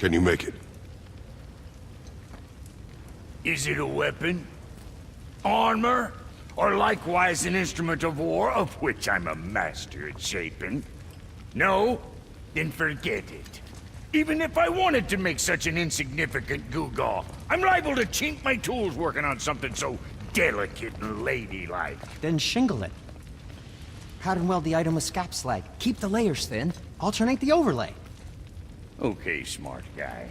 Can you make it? Is it a weapon? Armor? Or likewise an instrument of war, of which I'm a master at shaping? No? Then forget it. Even if I wanted to make such an insignificant gewgaw, I'm liable to chink my tools working on something so delicate and ladylike. Then shingle it. Powder and weld the item with scap slag. Keep the layers thin. Alternate the overlay. Okay, smart guy.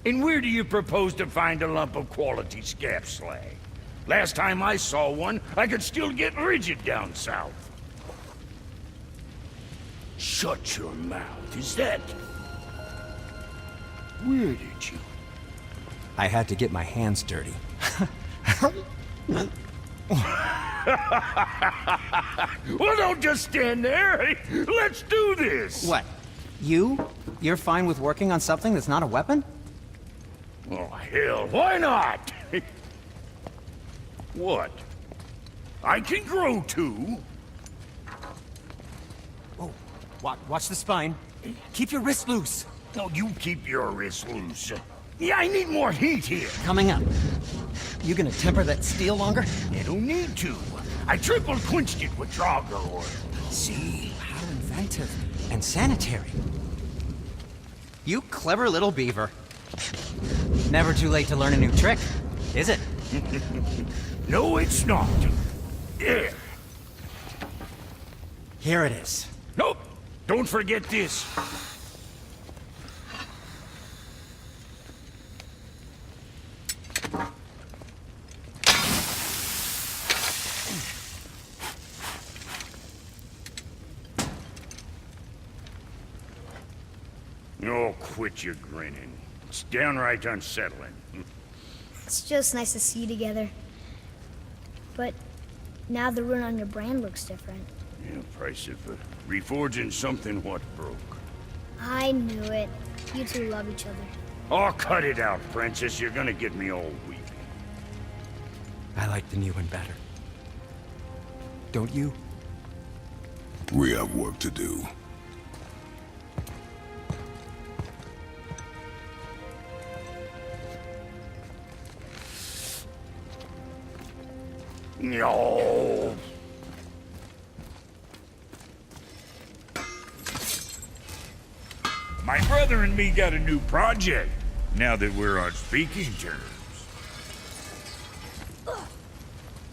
And where do you propose to find a lump of quality scap slag? Last time I saw one, I could still get rigid down south. Shut your mouth, is that... Where did you... I had to get my hands dirty. Well, don't just stand there. Let's do this. What? You're fine with working on something that's not a weapon? Oh, hell, why not? What? I can grow too. Oh, watch the spine. Keep your wrist loose. No, you keep your wrist loose. Yeah, I need more heat here. Coming up. You gonna temper that steel longer? You don't need to. I triple quenched it with Drago oil. See? How inventive and sanitary. You clever little beaver. Never too late to learn a new trick, is it? No, it's not. There. Here it is. Nope. Don't forget this. Oh, quit your grinning. It's downright unsettling. It's just nice to see you together. But now the rune on your brand looks different. Yeah, price of reforging something what broke. I knew it. You two love each other. Oh, cut it out, Princess. You're gonna get me all weepy. I like the new one better. Don't you? We have work to do. No. My brother and me got a new project, now that we're on speaking terms.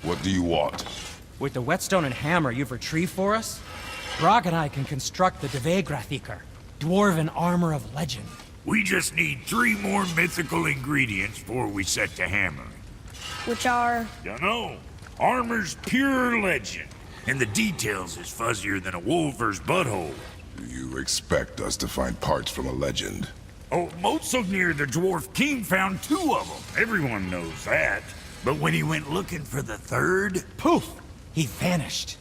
What do you want? With the whetstone and hammer you've retrieved for us, Brog and I can construct the Dvegrathikar, dwarven armor of legend. We just need 3 more mythical ingredients before we set to hammering. Which are... Dunno. Armor's pure legend, and the details is fuzzier than a wolver's butthole. Do you expect us to find parts from a legend? Oh, Motsognir the Dwarf King found 2 of them. Everyone knows that. But when he went looking for the 3rd... Poof! He vanished.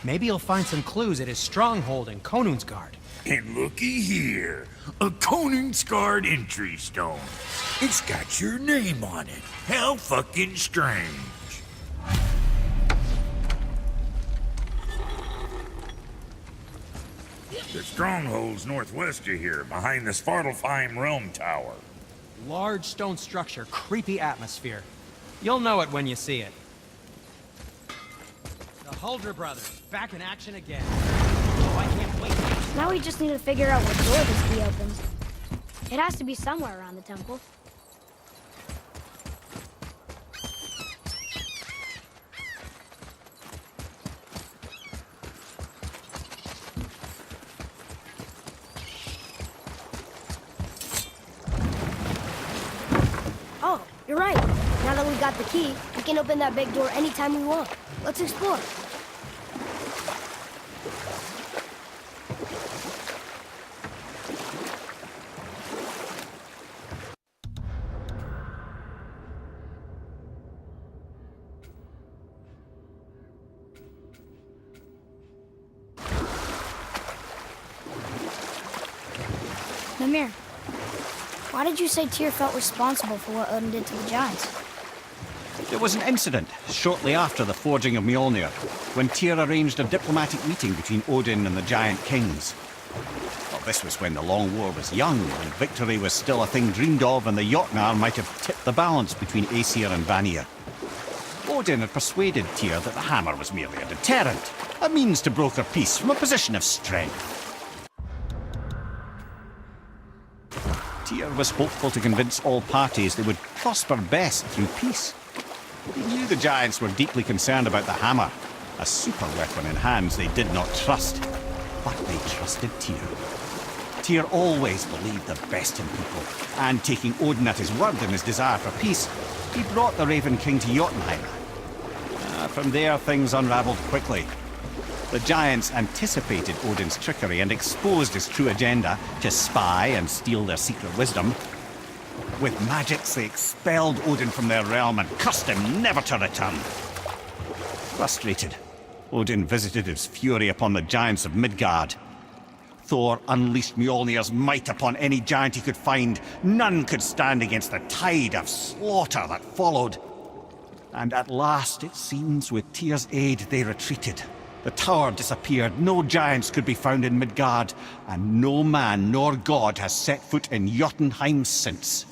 Maybe he'll find some clues at his stronghold in Konunsgard. And looky here, a Koningsgard entry stone. It's got your name on it. How fucking strange. The stronghold's northwest of here, behind the Svartalfheim Realm Tower. Large stone structure, creepy atmosphere. You'll know it when you see it. The Huldra brothers, back in action again. Oh, I can't wait. Now we just need to figure out what door this key opens. It has to be somewhere around the temple. Oh, you're right. Now that we've got the key, we can open that big door anytime we want. Let's explore. Mimir, why did you say Tyr felt responsible for what Odin did to the Giants? There was an incident shortly after the forging of Mjolnir, when Tyr arranged a diplomatic meeting between Odin and the Giant Kings. This was when the Long War was young, and victory was still a thing dreamed of, and the Jotnar might have tipped the balance between Aesir and Vanir. Odin had persuaded Tyr that the hammer was merely a deterrent, a means to broker peace from a position of strength. Tyr was hopeful to convince all parties they would prosper best through peace. He knew the giants were deeply concerned about the hammer, a super weapon in hands they did not trust, but they trusted Tyr. Tyr always believed the best in people, and taking Odin at his word in his desire for peace, he brought the Raven King to Jotunheim. From there, things unraveled quickly. The giants anticipated Odin's trickery and exposed his true agenda to spy and steal their secret wisdom. With magics, they expelled Odin from their realm and cursed him never to return. Frustrated, Odin visited his fury upon the giants of Midgard. Thor unleashed Mjolnir's might upon any giant he could find. None could stand against the tide of slaughter that followed. And at last, it seems, with Tyr's aid, they retreated. The tower disappeared, no giants could be found in Midgard, and no man nor god has set foot in Jotunheim since.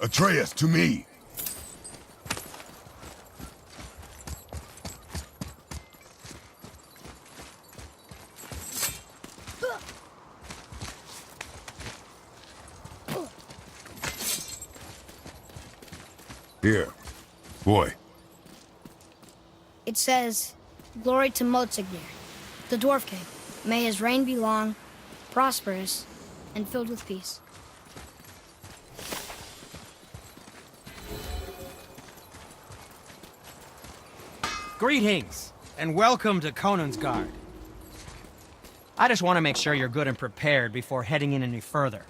Atreus, to me! Here. Boy. It says, "Glory to Motsignir, the Dwarf King. May his reign be long, prosperous, and filled with peace." Greetings, and welcome to Konungsgard. I just want to make sure you're good and prepared before heading in any further.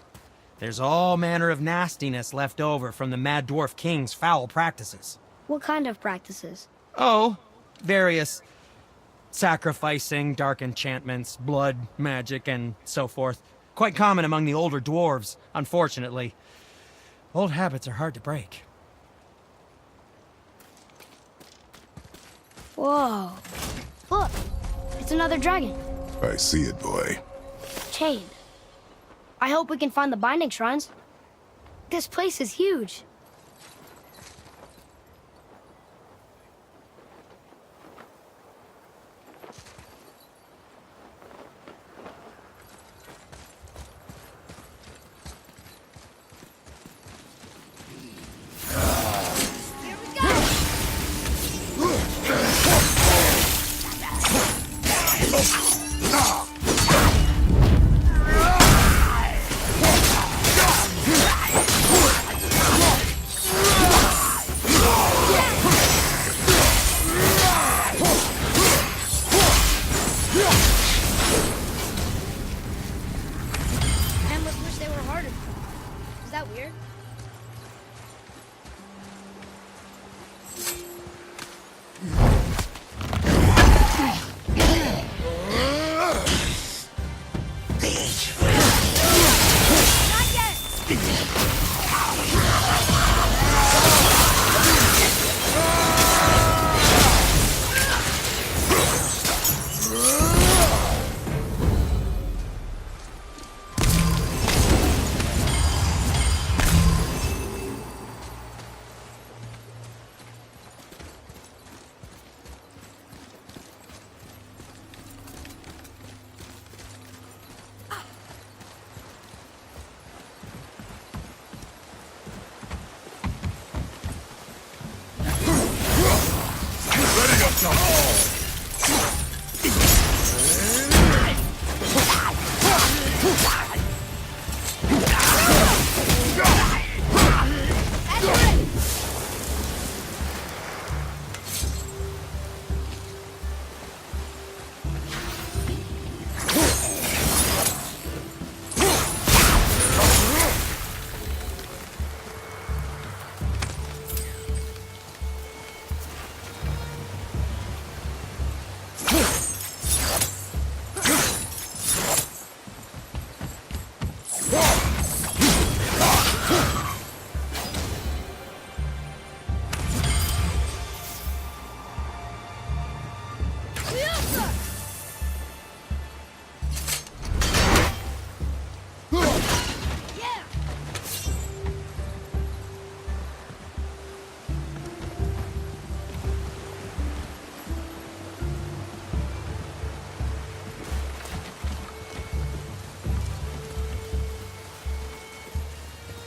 There's all manner of nastiness left over from the Mad Dwarf King's foul practices. What kind of practices? Oh, various sacrificing, dark enchantments, blood, magic, and so forth. Quite common among the older dwarves, unfortunately. Old habits are hard to break. Whoa. Look, it's another dragon. I see it, boy. Chained. I hope we can find the binding shrines. This place is huge.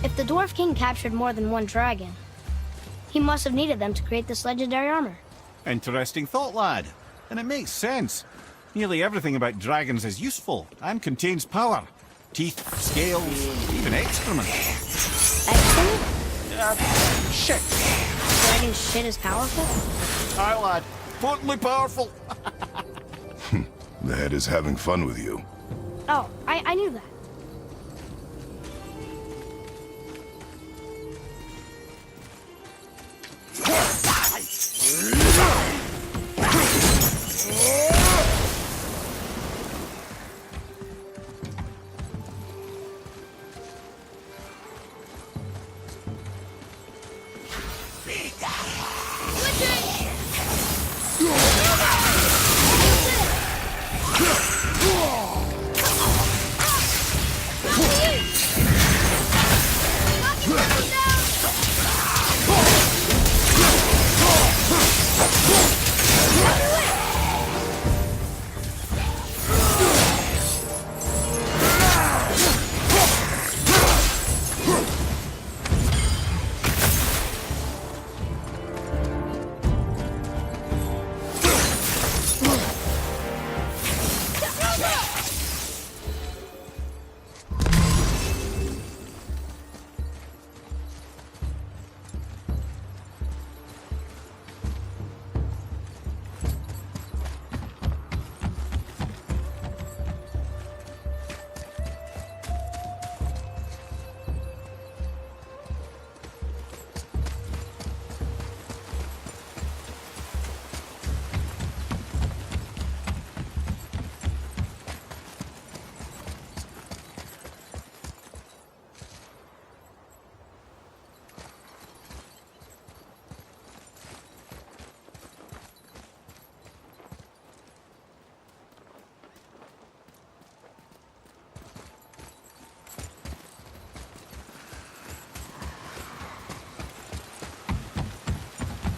If the Dwarf King captured more than one dragon, he must have needed them to create this legendary armor. Interesting thought, lad. And it makes sense. Nearly everything about dragons is useful and contains power. Teeth, scales, even excrement. Excellent? Shit! Dragon shit is powerful? Aye, lad. Potently powerful. The head is having fun with you. Oh, I knew that.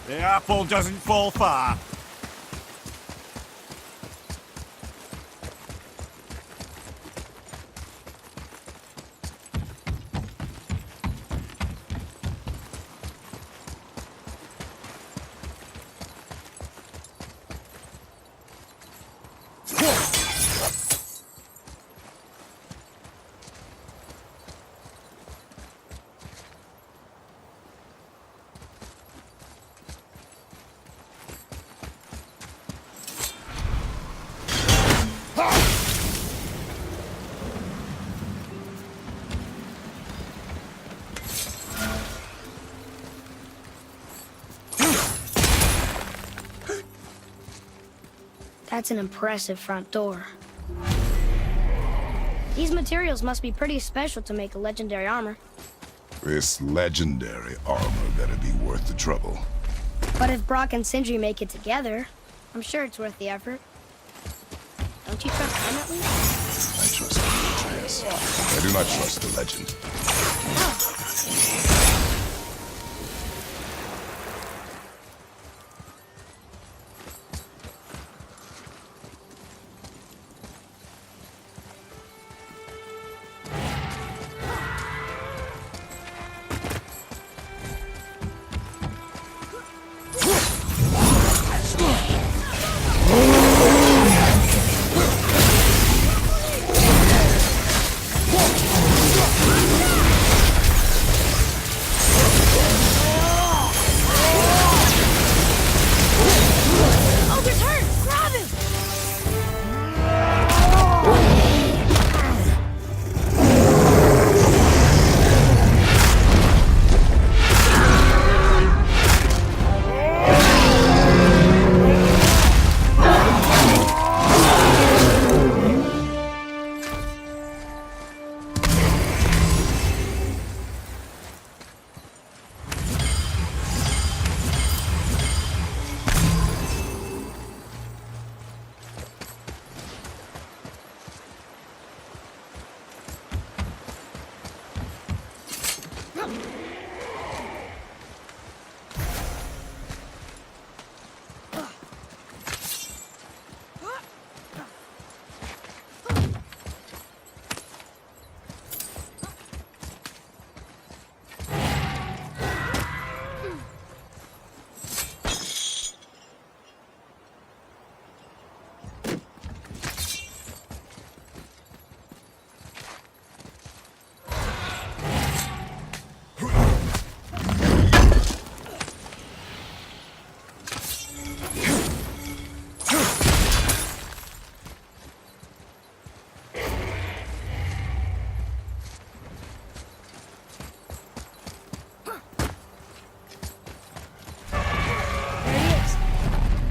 The apple doesn't fall far. That's an impressive front door. These materials must be pretty special to make a legendary armor. This legendary armor better be worth the trouble. But if Brock and Sindri make it together, I'm sure it's worth the effort. Don't you trust them at least? I trust Atreus. I do not trust the legend.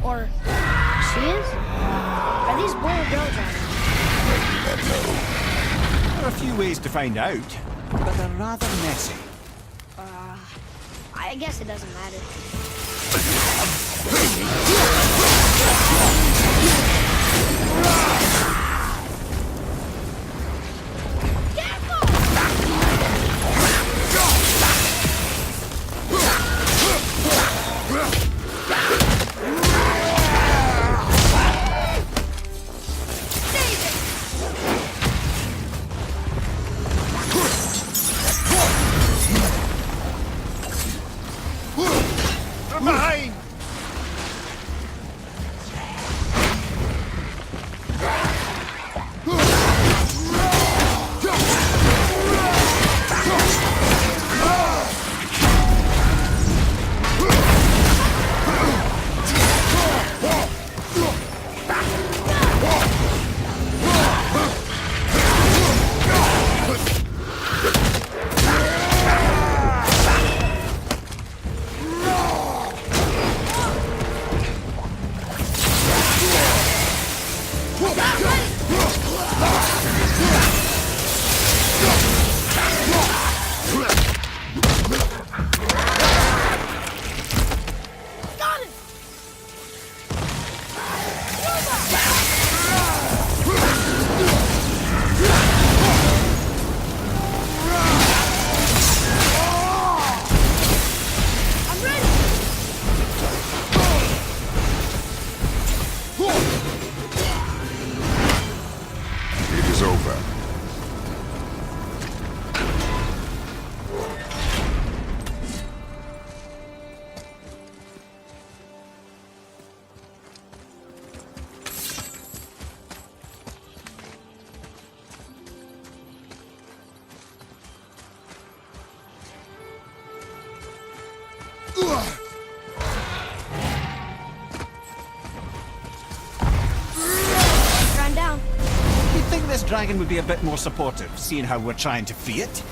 Or she is? Are these boy or girl dragons? That no. There are a few ways to find out, but they're rather messy. I guess it doesn't matter. From behind! It is over. Run down. You'd think this dragon would be a bit more supportive, seeing how we're trying to free it.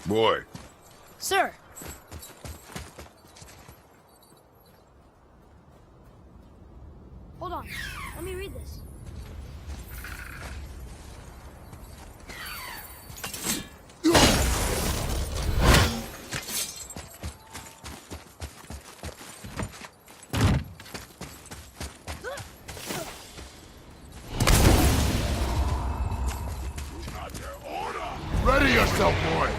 Boy, Sir, Hold on. Let me read this. Ready yourself, boy!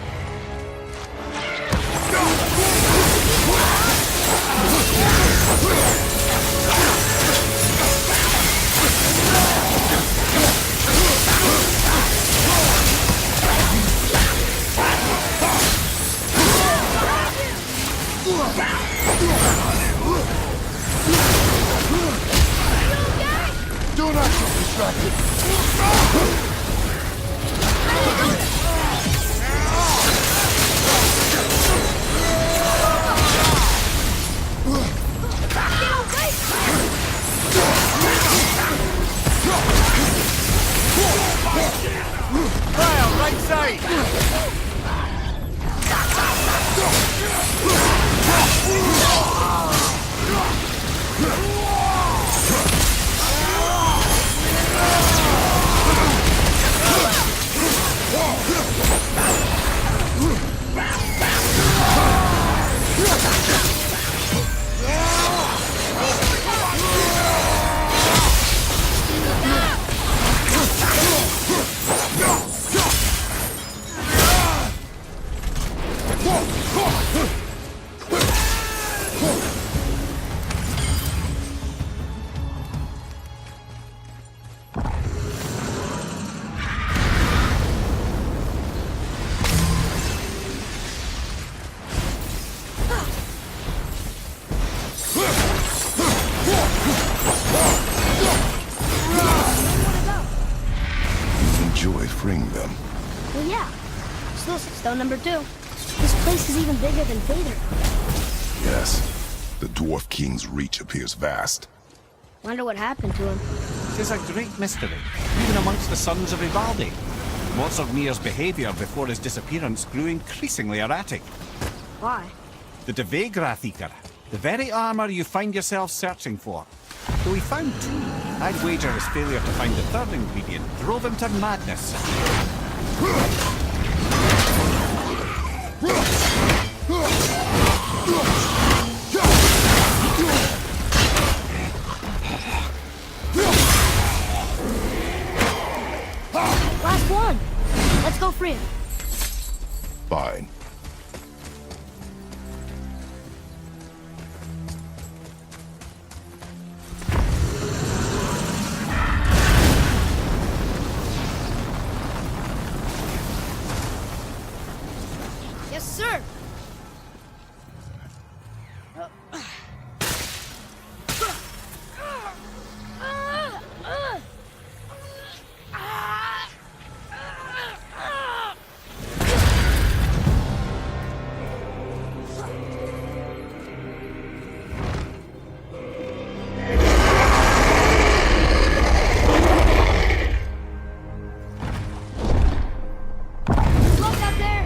Do not get distracted! Fire, right side! Enjoy freeing them. Well, yeah. Still stone number 2. This place is even bigger than Vader. Yes. The Dwarf King's reach appears vast. Wonder what happened to him. It is a great mystery, even amongst the sons of Ivaldi. Mozartmir's behaviour before his disappearance grew increasingly erratic. Why? The Devegrathikar, the very armour you find yourself searching for. Though he found 2, I'd wager his failure to find the third ingredient drove him to madness. Last one! Let's go free him. Fine. Yes, sir! Look out there!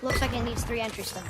Looks like it needs 3 entry stones.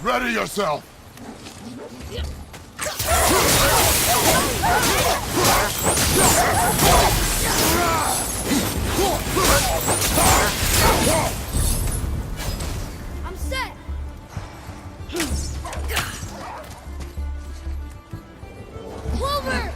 Ready yourself! I'm set! Clover!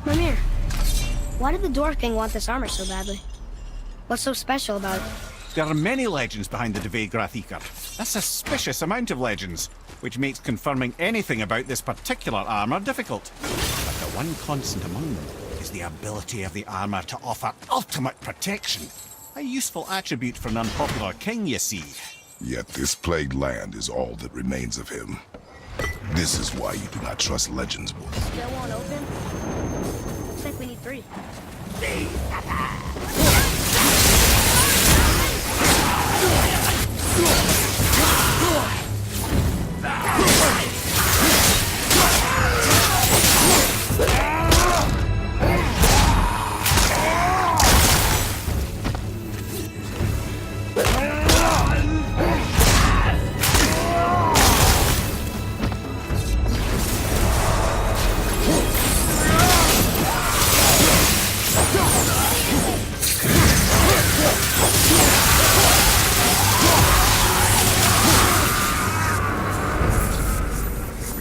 Mimir, why did the Dwarf King want this armor so badly? What's so special about it? There are many legends behind the Dve Grathikar. A suspicious amount of legends, which makes confirming anything about this particular armor difficult. But the one constant among them is the ability of the armor to offer ultimate protection. A useful attribute for an unpopular king, you see. Yet this plagued land is all that remains of him. This is why you do not trust legends, boy. Still won't open? Looks like we need 3.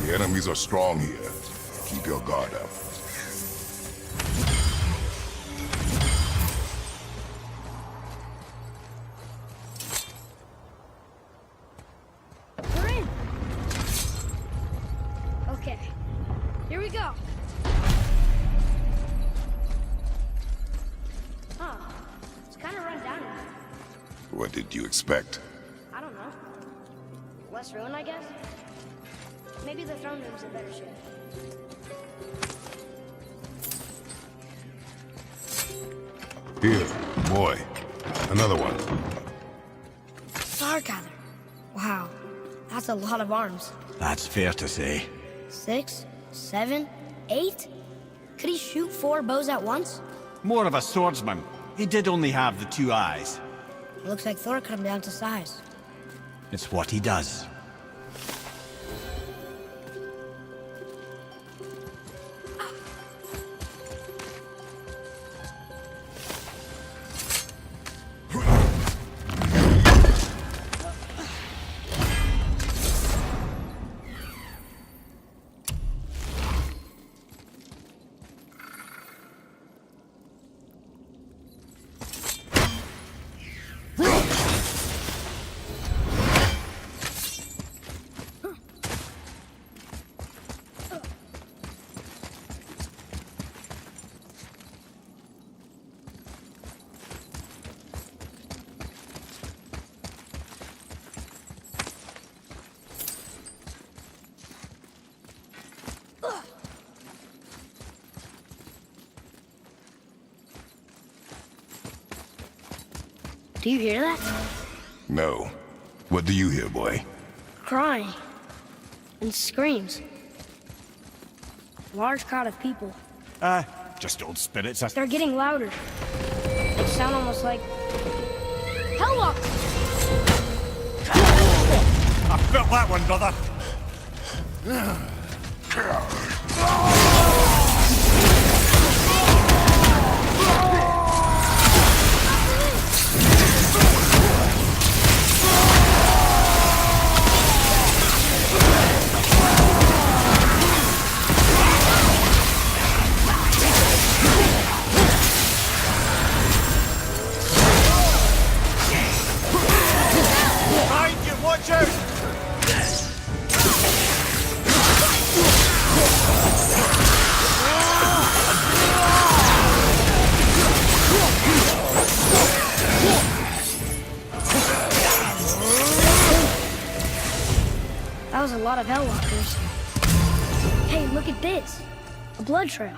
The enemies are strong here. Keep your guard up. We're in! Okay, here we go. Oh, it's kind of run down now. What did you expect? I don't know. Less ruin, I guess? Maybe the throne room's in better shape. Here, boy. Another one. Stargather. Wow, that's a lot of arms. That's fair to say. 6, 7, 8? Could he shoot 4 bows at once? More of a swordsman. He did only have the 2 eyes. Looks like Thor cut him down to size. It's what he does. Do you hear that? No. What do you hear, boy? Crying. And screams. Large crowd of people. Just old spirits. They're getting louder. They sound almost like... Hellwalkers! I felt that one, brother. Watch out! That was a lot of Hellwalkers. Hey, look at this. A blood trail.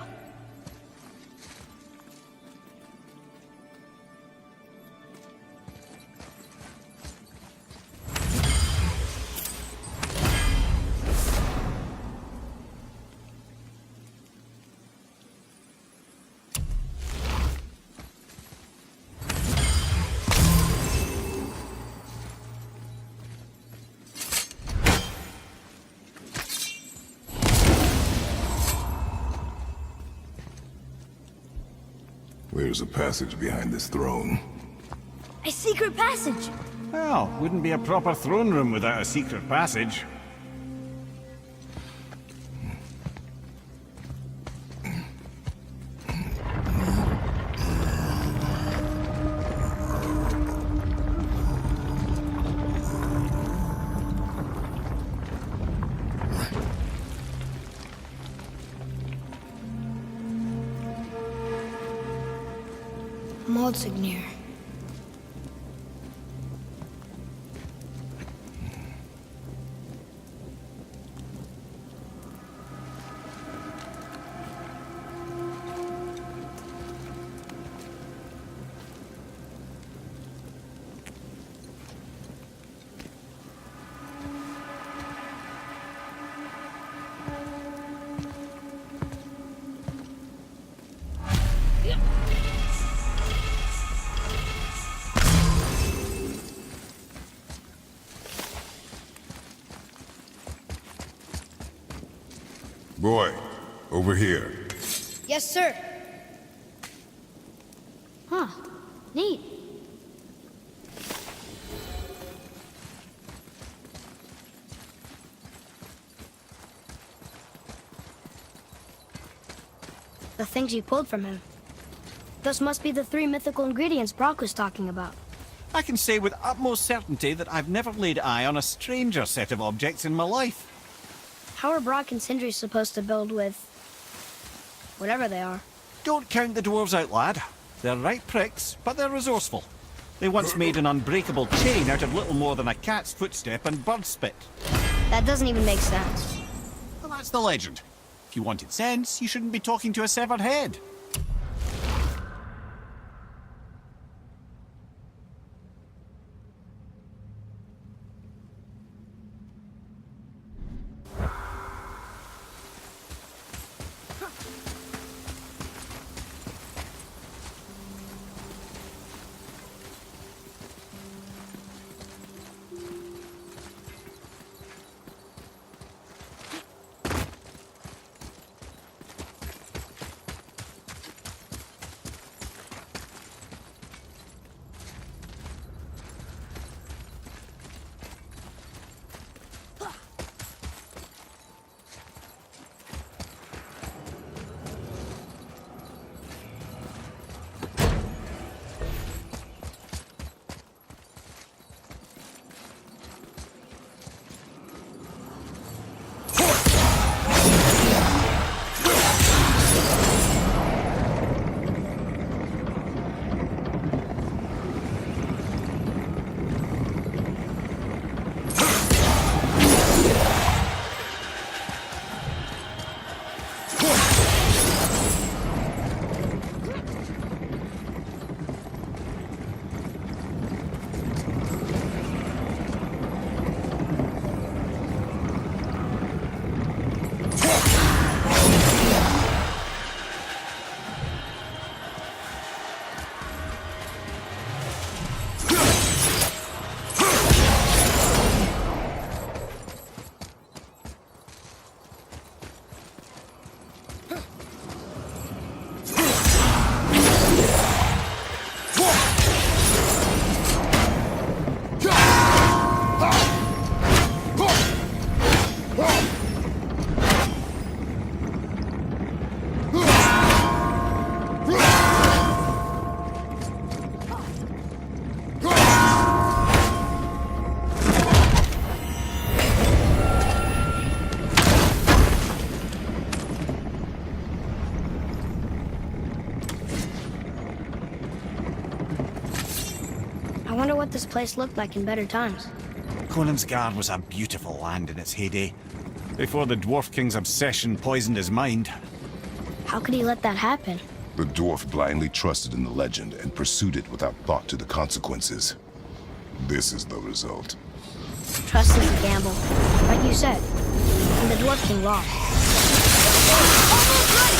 There's a passage behind this throne. A secret passage! Well, wouldn't be a proper throne room without a secret passage. Maldsignir. Boy, over here. Yes, sir. Huh. Neat. The things you pulled from him. Those must be the 3 mythical ingredients Brock was talking about. I can say with utmost certainty that I've never laid eye on a stranger set of objects in my life. How are Brock and Sindri supposed to build with... whatever they are? Don't count the dwarves out, lad. They're right pricks, but they're resourceful. They once made an unbreakable chain out of little more than a cat's footstep and bird spit. That doesn't even make sense. Well, that's the legend. If you wanted sense, you shouldn't be talking to a severed head. this place looked like in better times. Conan's was a beautiful land in its heyday, before the Dwarf King's obsession poisoned his mind. How could he let that happen? The dwarf blindly trusted in the legend and pursued it without thought to the consequences. This is the result. Trust is a gamble. Like you said. And the Dwarf King lost. Almost ready!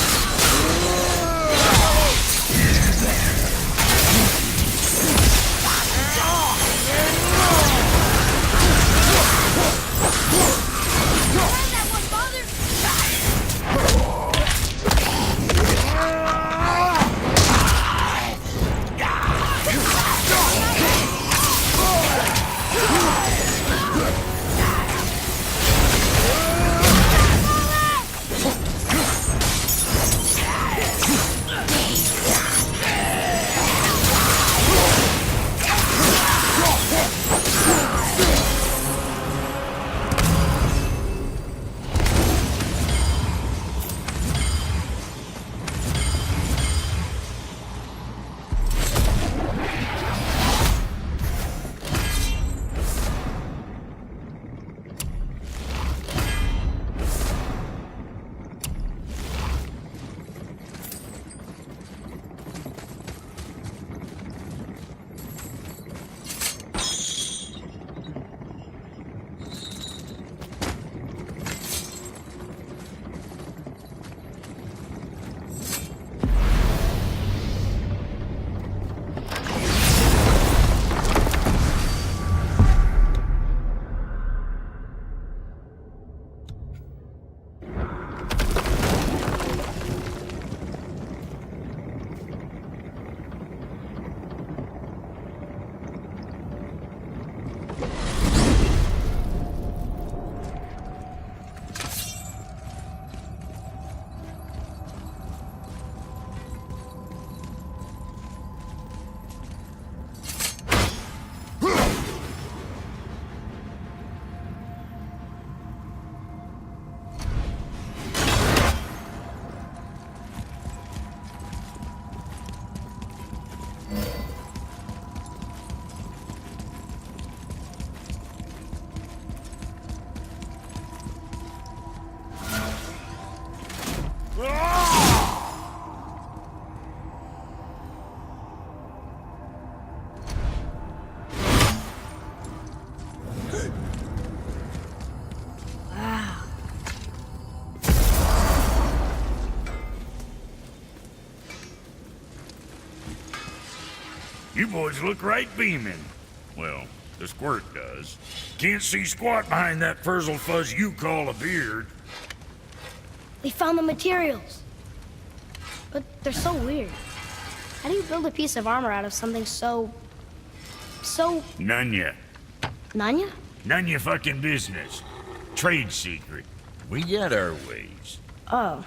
You boys look right beaming. Well, the squirt does. Can't see squat behind that frizzle fuzz you call a beard. We found the materials. But they're so weird. How do you build a piece of armor out of something so... None ya. Nanya? None ya fucking business. Trade secret. We got our ways. Oh.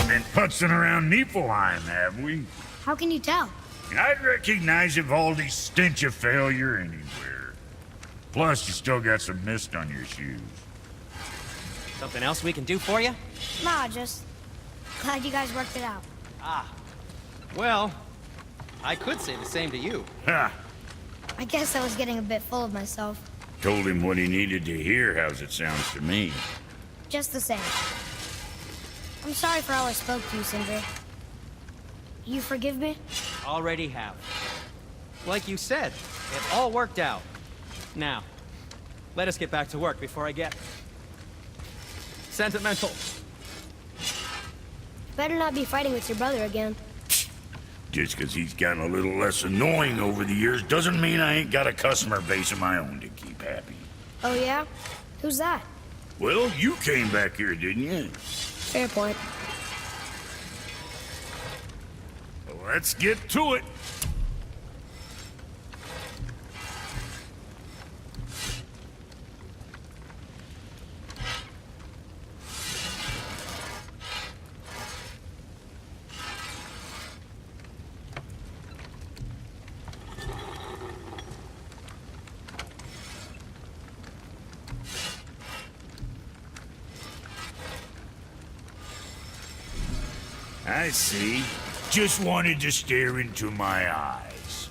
Been putzing around Niflheim, have we? How can you tell? I'd recognize Ivaldi's stench of failure anywhere. Plus, you still got some mist on your shoes. Something else we can do for you? Nah, just... glad you guys worked it out. Well, I could say the same to you. Ha! I guess I was getting a bit full of myself. Told him what he needed to hear, how's it sounds to me. Just the same. I'm sorry for how I spoke to you, Sindri. You forgive me? Already have. Like you said, it all worked out. Now, let us get back to work before I get... sentimental. Better not be fighting with your brother again. Just 'cause he's gotten a little less annoying over the years doesn't mean I ain't got a customer base of my own to keep happy. Oh yeah? Who's that? Well, you came back here, didn't you? Fair point. Let's get to it. I see. Just wanted to stare into my eyes.